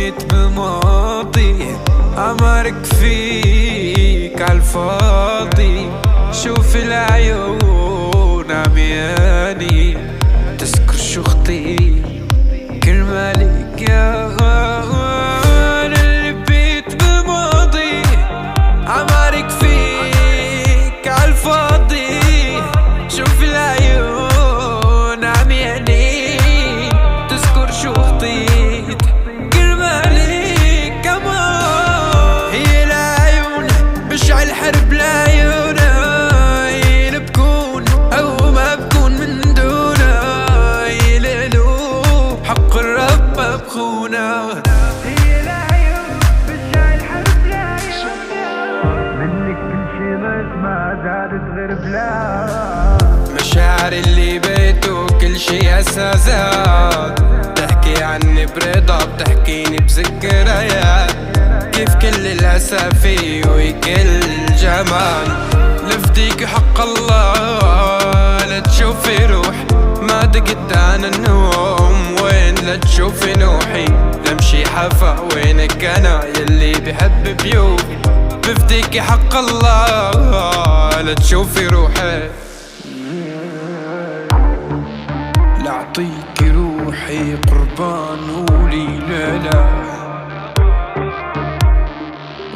بيت بماضي عمرك فيك عالفاضي. شوف العيون عمياني تذكر شو خطي كرمالك يا أنا اللي بيت بماضي عمرك فيك عالفاضي. شوف العيون عمياني تذكر شو خطيت كرمالك كمان. هي العيون بشعل حرب لعيونها، هي اللي بكون أو ما بكون من دونها، هي القلوب حق الرب ما بخونها. هي العيون بشعل حرب لعيونها، منك كل شي ما زادت غير بلا. مشاعر اللي بيته كل شي أساسات، بتحكي عني برضا بتحكيني بذكريات. كيف كل الأسافي وكل الجمال لفديك حق الله لا تشوفي روح. ما دقت أنا النوم وين لا تشوفي نوحي. لمشي حفا وينك أنا يلي بحب بيوت. بفديك حق الله لا تشوفي روحي. لأعطيك روحي قربان قولي لا لا.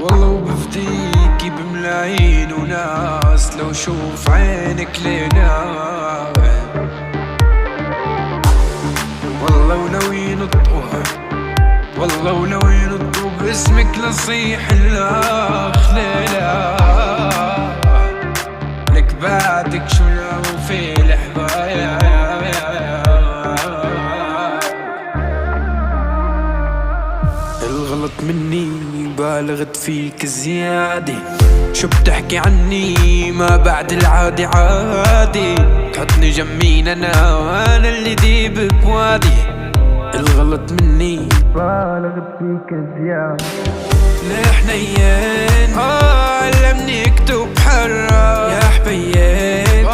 والله وبفديكي بملايين وناس لو شوف عينك لينا. والله وناوي نطوها، والله وناوي نطوب باسمك لصيح الاخ ليلى. لك بعدك شو ناوي في الحبايا. الغلط مني بالغت فيك زيادة. شو بتحكي عني ما بعد العادي عادي. تحطني جمين أنا وأنا اللي ديب بوادي. الغلط مني بالغت فيك زيادة. ليه حنين علمني اكتب حرة يا حبيين.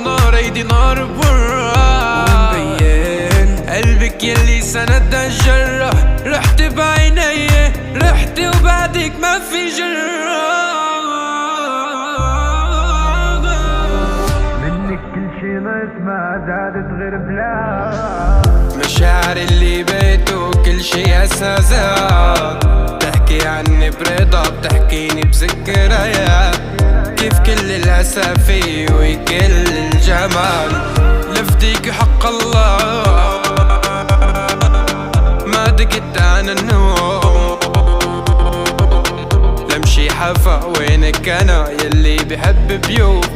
نار ايدي نار برا ومبين قلبك يلي سند الجرة. رحت بعيني رحت وبعدك ما في جرة. منك كل شي ما زادت غير بلا. مشاعر اللي بيته كل شي أساسات، بتحكي عني برضا بتحكيني بذكريات. كيف كل الأسافي وكل الجمال لفديك حق الله ما دقت أنا النوم. لمشي حفا وينك أنا يلي بحب بيوت.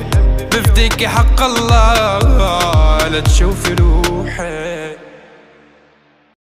بفديك حق الله لا تشوفي روحي.